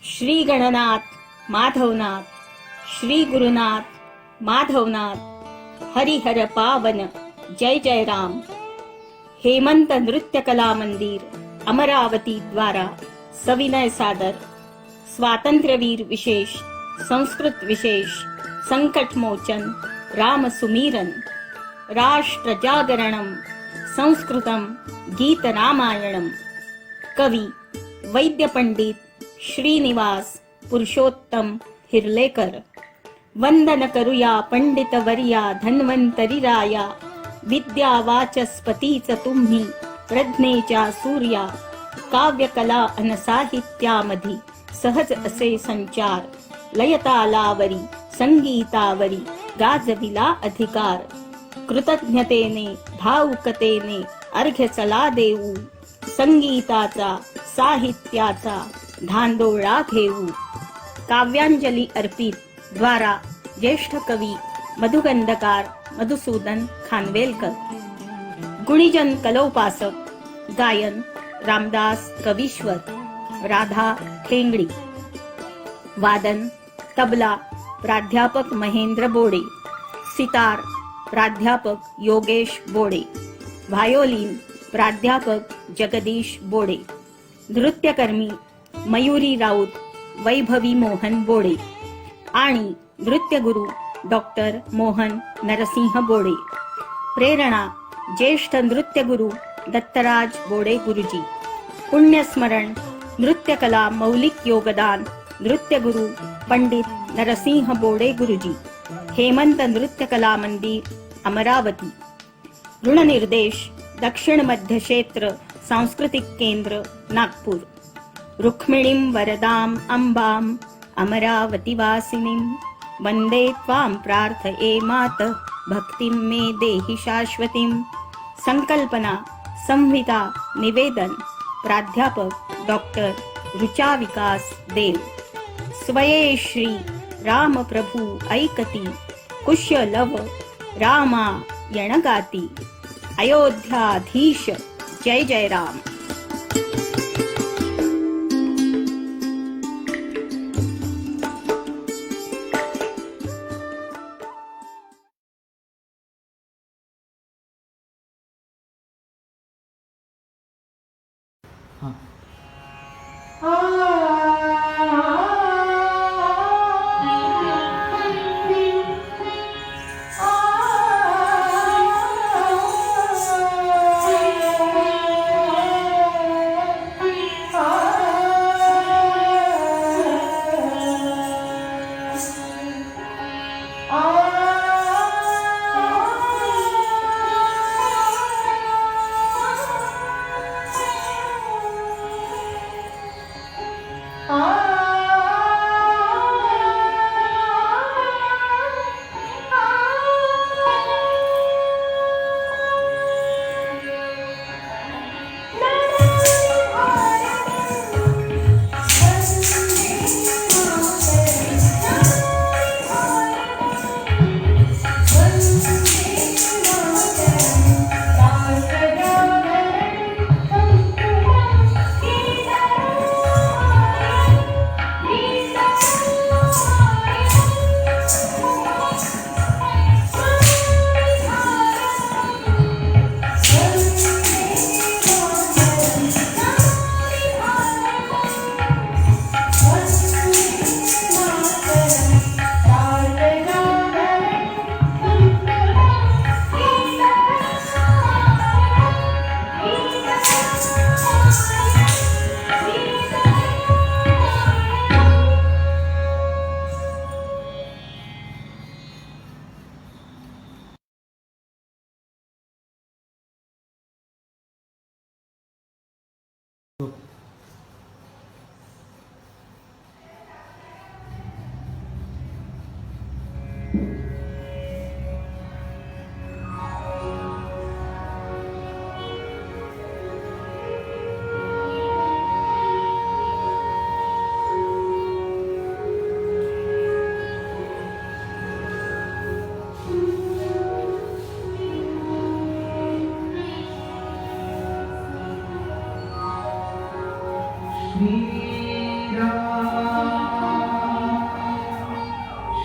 श्री गणनाथ माधवनाथ, श्री गुरुनाथ माधवनाथ, हरिहर पावन जय जय राम। हेमंत नृत्य कला मंदिर अमरावती द्वारा सविनय सादर स्वातंत्र्यवीर विशेष, संस्कृत विशेष, संकट मोचन, राम सुमीरन, राष्ट्र जागरणम, संस्कृतम गीत रामायणम। कवि वैद्य पंडित श्रीनिवास पुरुषोत्तम हिरलेकर। वंदन करूया पंडित वर्या धन्वंतरी राया, विद्या वाचस्पतीच तुम्ही प्रज्ञेच्या सूर्या। काव्यकला अन साहित्यामधी सहज असे संचार, लयतालावरी संगीतावरी गाजविला अधिकार। कृतज्ञतेने भावुकतेने अर्घ्य चला देऊ, संगीताचा साहित्याचा धांदोळा घेऊ। काव्यांजली अर्पित द्वारा ज्येष्ठ कवी मधुगंधकार मधुसूदन खानवेलकर। गुणीजन कलोपासक गायन रामदास कवीश्वर, राधा ठेंगडी। वादन तबला प्राध्यापक महेंद्र बोडे, सितार प्राध्यापक योगेश बोडे, व्हायोलिन प्राध्यापक जगदीश बोडे। नृत्यकर्मी मयुरी राऊत, वैभवी मोहन बोडे आणि नृत्यगुरु डॉक्टर मोहन नरसिंह बोडे। प्रेरणा ज्येष्ठ नृत्यगुरु दत्तराज बोडे गुरुजी। पुण्यस्मरण नृत्यकला मौलिक योगदान नृत्यगुरु पंडित नरसिंह बोडे गुरुजी। हेमंत नृत्य कला मंदिर अमरावती। ऋणनिर्देश दक्षिण मध्य क्षेत्र सांस्कृतिक केंद्र नागपूर। रुक्मिणीं वरदां अंबां अमरावतीवासिनीं, वंदे त्वां प्रार्थये मातः भक्तिं मे देहि शाश्वतीं। संकल्पना संहिता निवेदन प्राध्यापक डॉक्टर रुचा विकास देव। स्वये श्री राम प्रभु ऐकती, कुशलव रामायण गाती। अयोध्याधीश जय जय राम।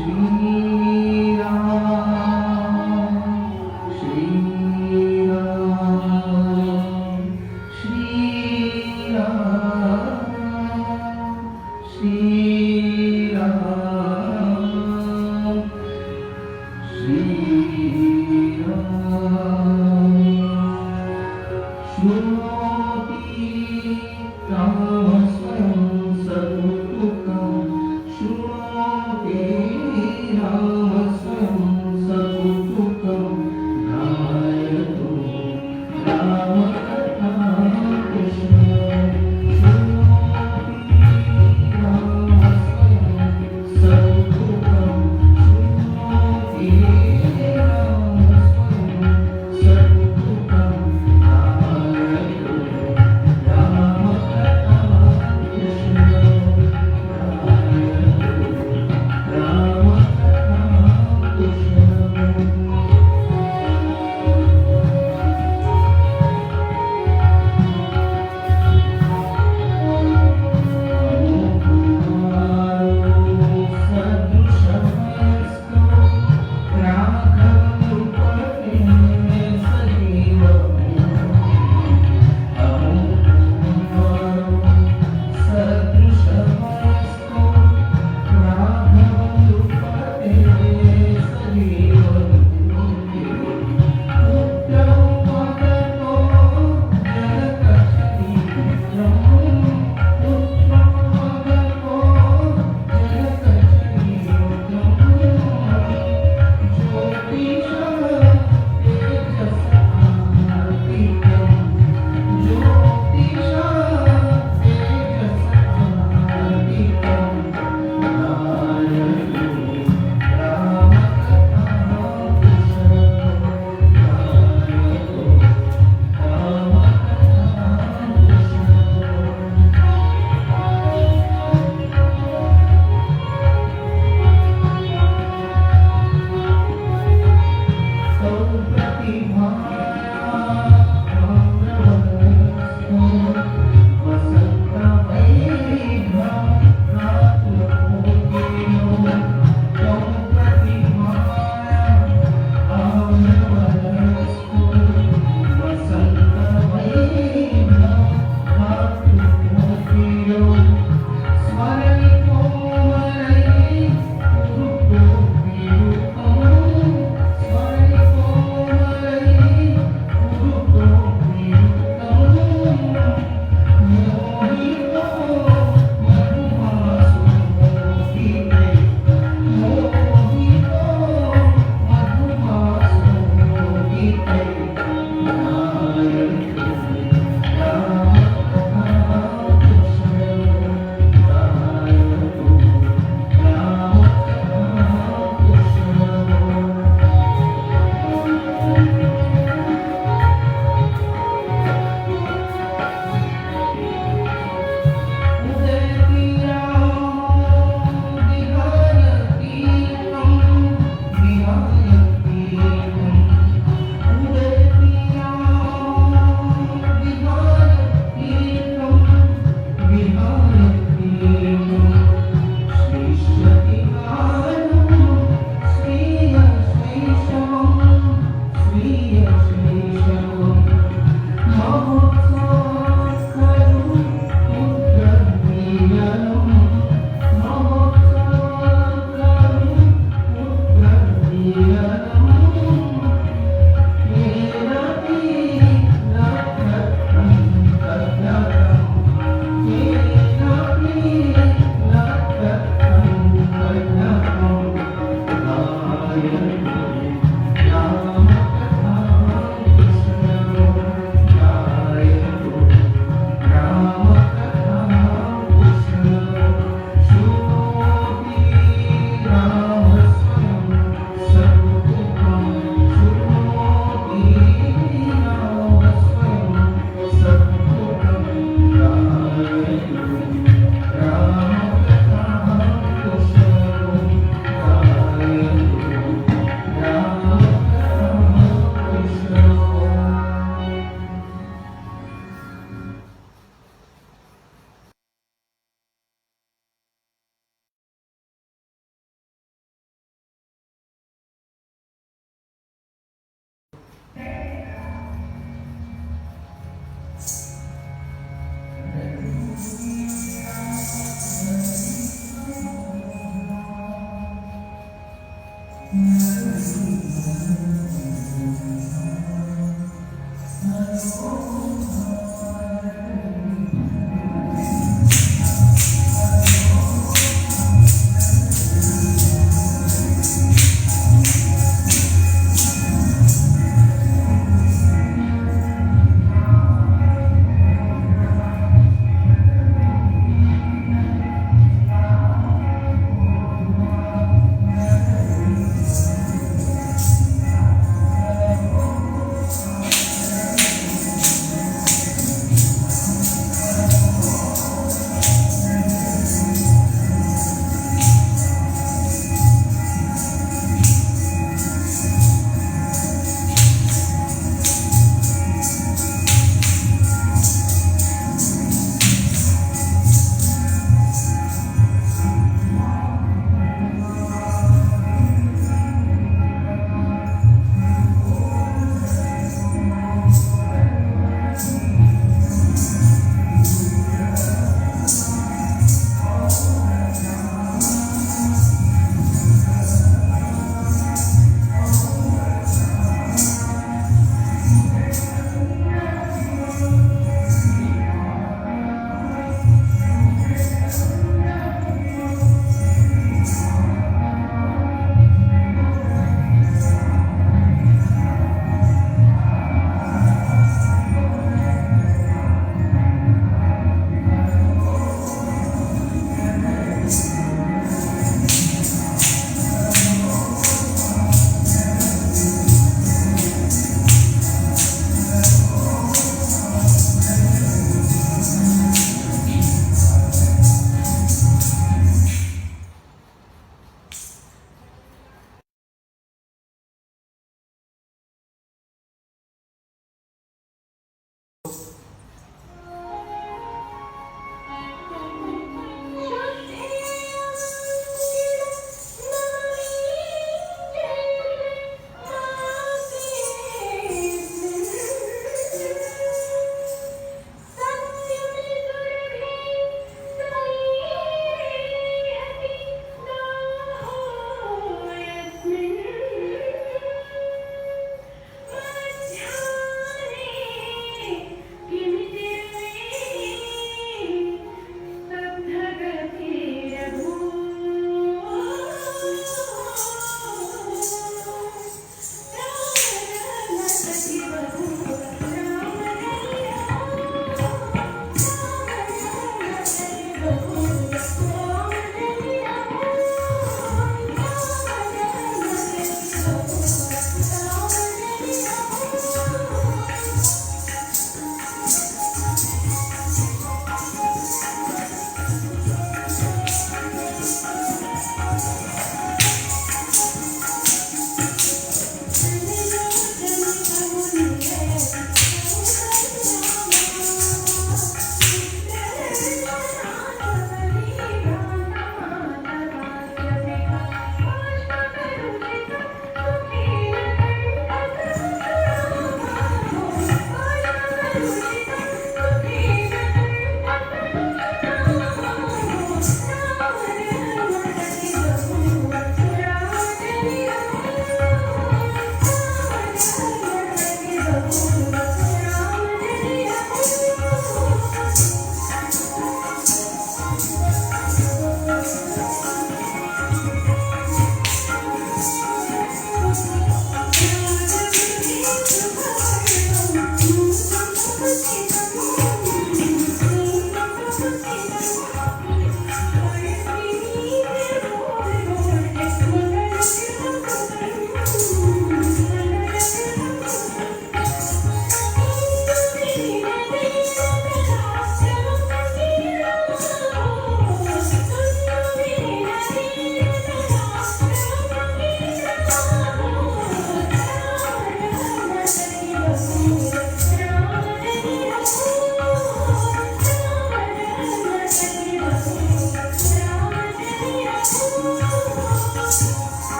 श्रुति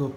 Go.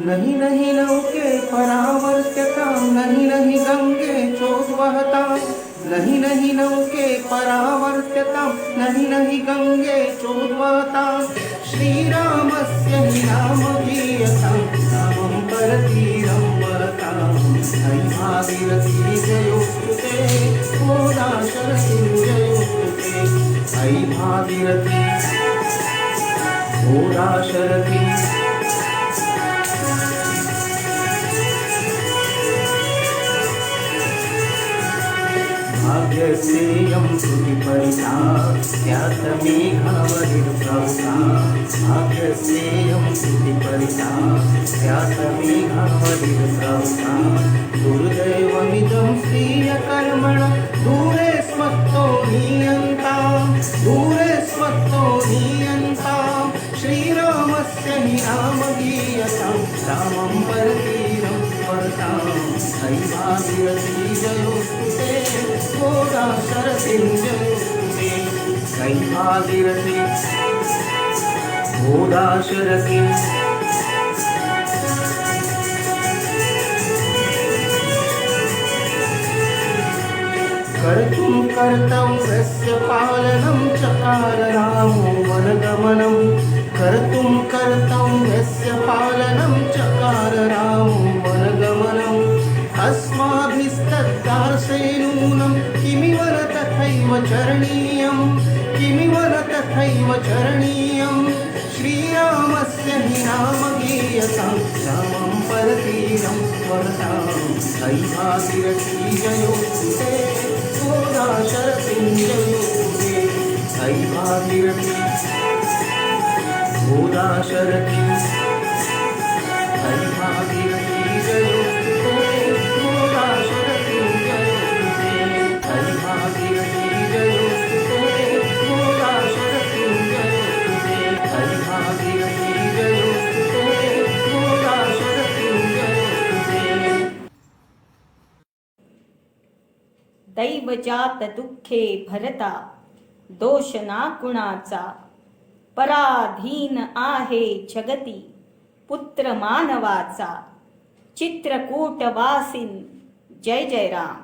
नहीं नहीं नौके परावर्त्यतां नहीं नहीं गंगे चोद्वहतां नहीं नहीं नौके परावर्त्यतां नहीं नहीं गंगे चोद्वहतां श्रीरामस्य हि नाम गीयतां नामं परतीरं वरतां हरि भागीरथी जयोस्तुते गोदा शरसिञ्जयोस्तुते हरि भागीरथी गोदा शरसिञ्जयोस्तुते भाग्यसेयं श्रुतिपरिता स्यात्मेघावधिर्भवता भाग्यसेयं श्रुतिपरिता स्यात्मेघावधिर्भवता दुर्दैवमिदं स्त्रियकर्मण दूरे स्वत्तो नीयन्तां श्रीरामस्य हि नाम गीयतां रामं परतीरं वरतां हरि भागीरथी जयोस्तुते गोदा शरसिञ्जयोस्तुते हरि भागीरथी गोदाशरथी कर्तुं कर्तव्यस्य पालनं चकार रामो वनगमनं कर्तुं कर्तव्यस्य पालनं चकार रामो वनगमनम् अस्माभिस्तद्दासे नूनं किमिव न तथैव चरणीयं किमिव न तथैव चरणीयं श्रीरामस्य हि नाम गीयतां रामं परतीरं वरदां अयि भागीरथी जयोस्तु ते गोदाशरथिं जयोस्तु ते अयि भागीरथी गोदाशरथी अयि भागीरथी जयोस्तु ते गोदाशरथिं जयोस्तु ते अयि भागीरथी जयोस्तु ते गोदाशरथिं जयोस्तु ते अयि भागीरथी जयोस्तु ते गोदाशरथिं जयोस्तु ते दैवजात दुःखे भरता दोष ना कुणाचा पराधीन आहे जगती पुत्र मानवाचा चित्रकूटवासीन जय जय राम.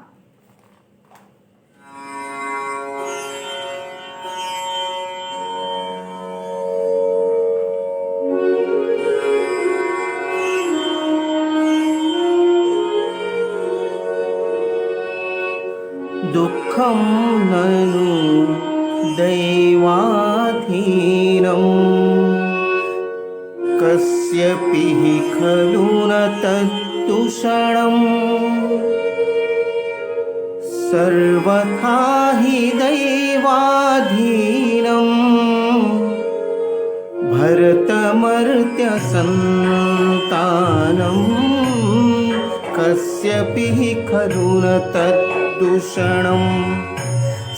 दुःखं ननु दैवाधीनं कस्यपि हि खलु न तद्दूषणं सर्वथा हि दैवाधीनं भरतमर्त्यसन्तानं कस्यपि हि खलु न तद्दूषणं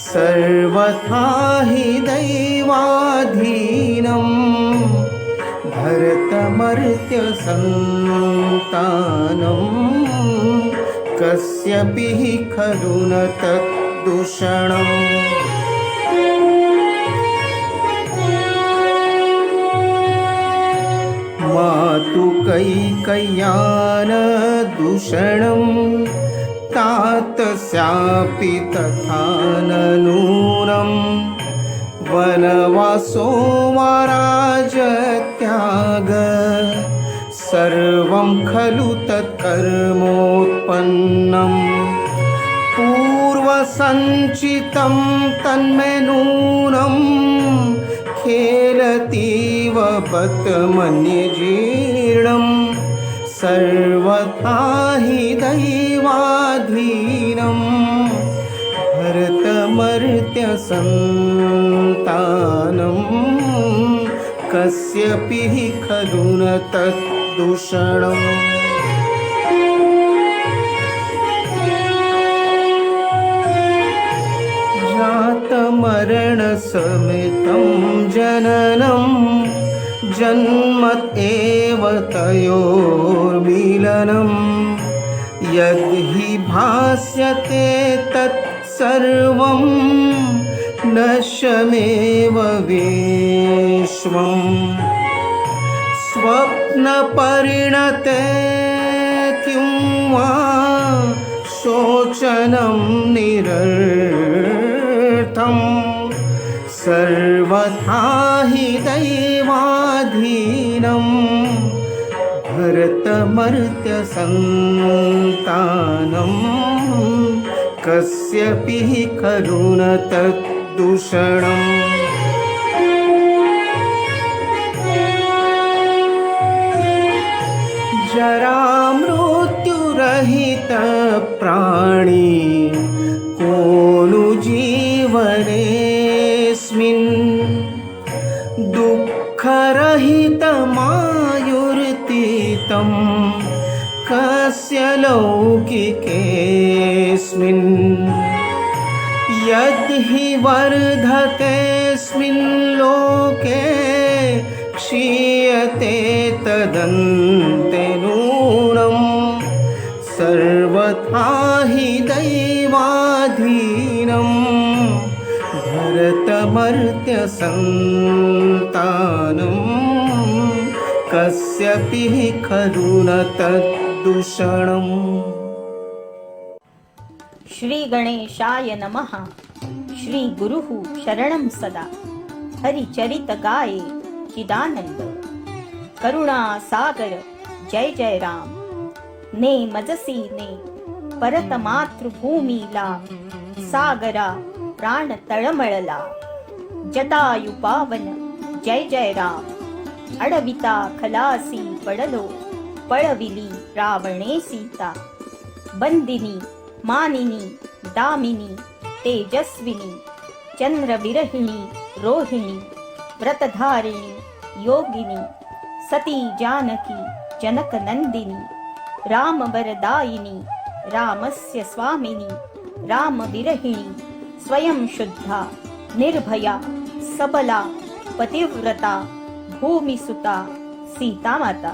सर्वथा हि दैवाधीनं भरतमर्त्यसन्तानं कस्यपि हि खलु न तद्दूषणम्. मातु कैकेय्यान दूषणं तातस्यापि तथा न नूनं वनवासो वा राजत्याग सर्वं खलु तत्कर्मोत्पन्नं पूर्वसञ्चितं तन्मे नूनं खेलतीव बत मन्ये जीर्णं सर्वथा हि दैवाधीनं भरतमर्त्यसन्तानं कस्यपि हि खलु न तद्दूषणम्. जातमरणसमेतं जननं जन्मत एव तयोर्मिलनं यद्हि भास्यते तत्सर्वं नश्यमेव विश्वम् स्वप्नपरिणते किं वा शोचनं निरर्थम् सर्वथा हि दैवाधीनं भरतमर्त्यसन्तानं कस्यपि हि खलु न तद्दूषणम्. जरामृत्युरहित प्राणी को नु जीवनेऽस्मिन् दुःखरहितमायुर्तीतं कस्य लौकिकेऽस्मिन् यद्हि वर्धतेऽस्मिन् लोके क्षीयते तदन्ते नूनं सर्वथा हि दैवाधीनं भरत मर्त्यसन्तानं कस्यपि खलु न तद्दूषणम्। श्री गणेशाय नमः। श्री गुरुः शरणं सदा। हरिचरित गाये चिदानंद। करुणा सागर जय जय राम। ने मजसी ने परत मातृभूमीला, सागरा प्राण तळमळला। जटायु पावन जय जय राम। अडविता खलासी पडलो, पळविली रावणे सीता। बंदिनी मानिनी दामिनी तेजस्विनी, चंद्रविरहिणी रोहिणी, व्रतधारिणी योगिनी, सती जानकी जनकनंदिनी। रामवरदायिनी रामस्य स्वामिनी, रामविरहिणी स्वयं शुद्धा निर्भया सबला पतिव्रता भूमिसुता सीतामाता।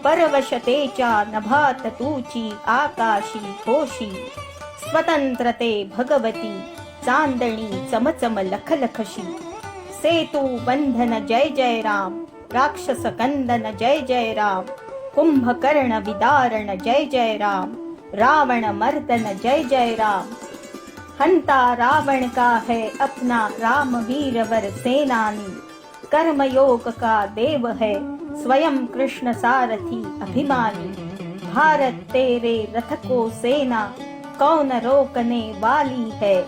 परवशतेच्या नभात तूची आकाशी घोषी, स्वतंत्रते भगवती चांदणी चमचम लखलखशी। सेतु बंधन जय जय राम, राक्षस कंदन जय जय राम। कुंभकर्ण विदारण जय जय राम, रावण मर्दन जय जय राम। हंता रावण का है अपना राम वीरवर सेनानी। कर्मयोग का देव है स्वयं कृष्ण सारथी अभिमानी। भारत तेरे रथ को सेना कौन रोकने वाली है।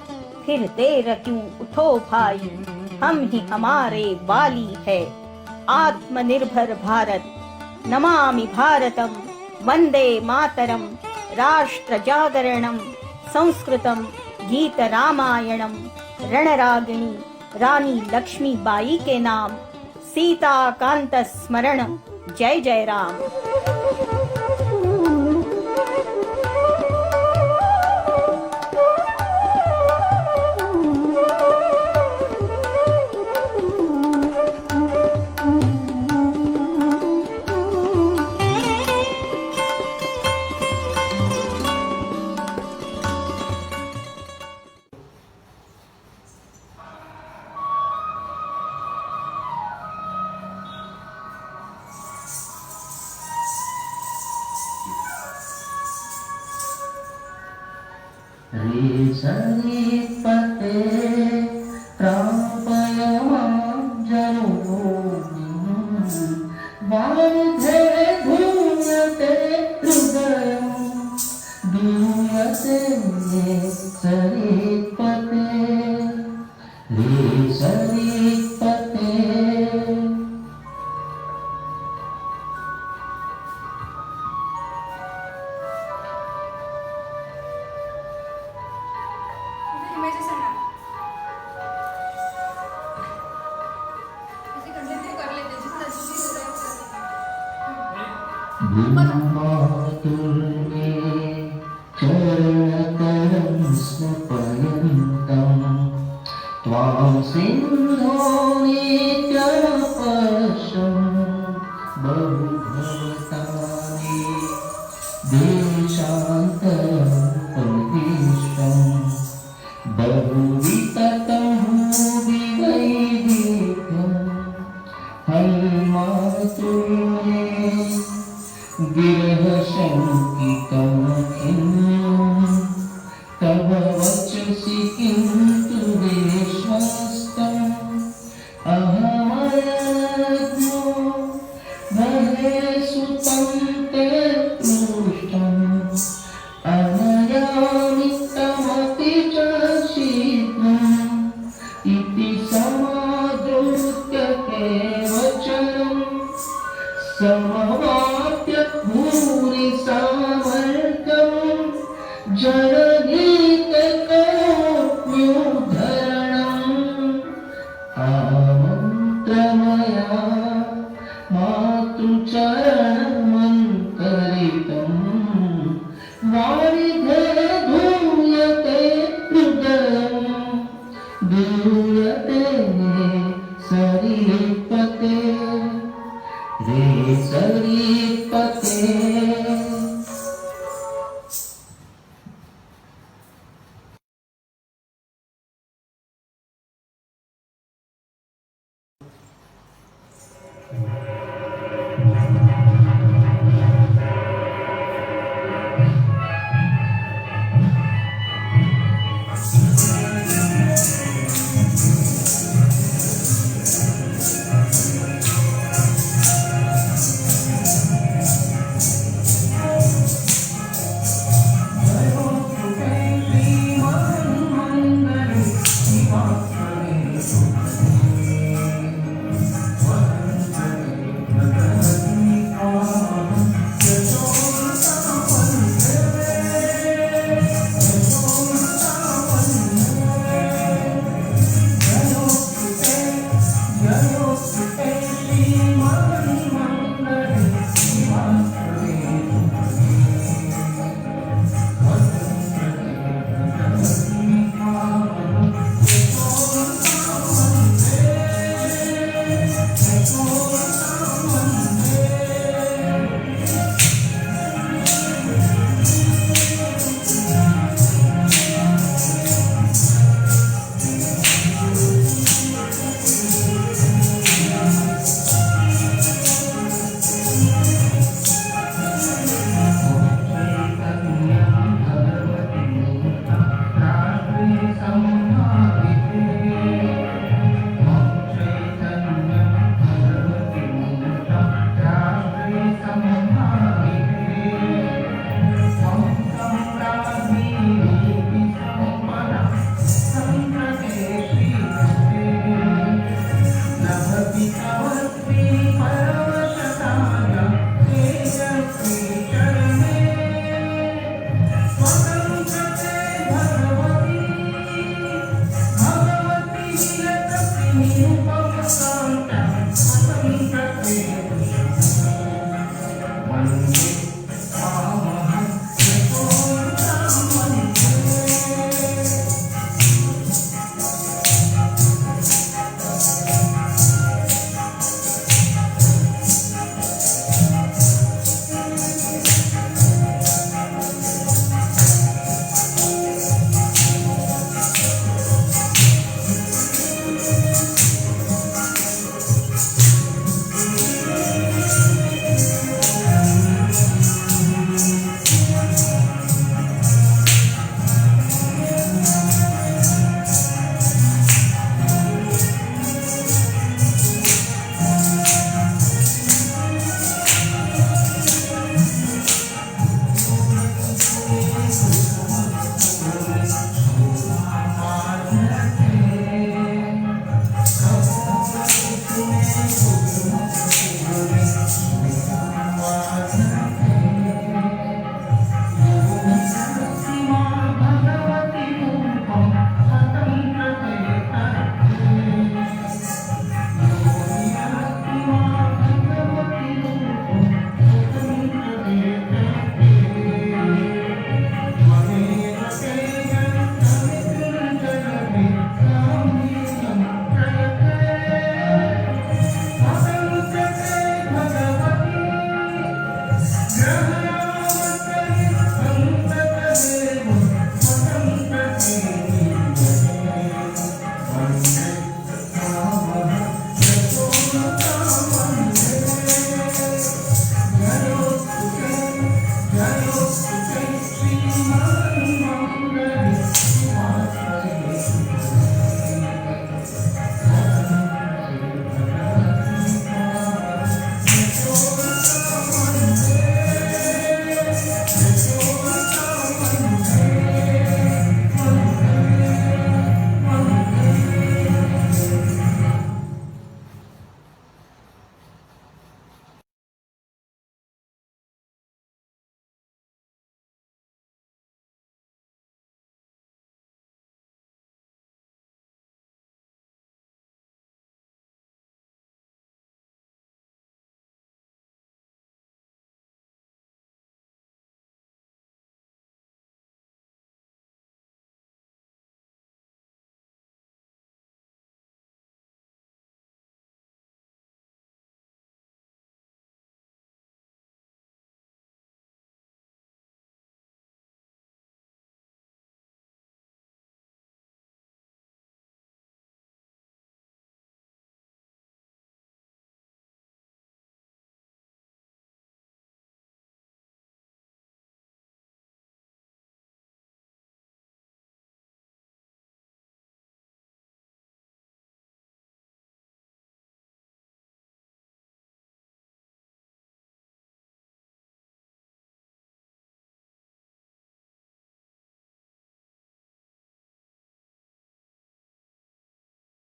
फिर देर क्यों उठो भाई, हम ही हमारे वाली है। आत्मनिर्भर भारत नमामि भारतम, वंदे मातरम। राष्ट्र जागरणम संस्कृतम गीत रामायणम। रणरागिणी रानी लक्ष्मीबाई के नाम, सीता कांत स्मरण जय जय राम। ऋषिपते प्रापय मां जनोऽमि, वारिधे धूयते हृदयं, दूयते मे सरित्पते। ऋषिपते भूमातुर्मे चरणकरं स्नपयन्तं त्वां सिन्धो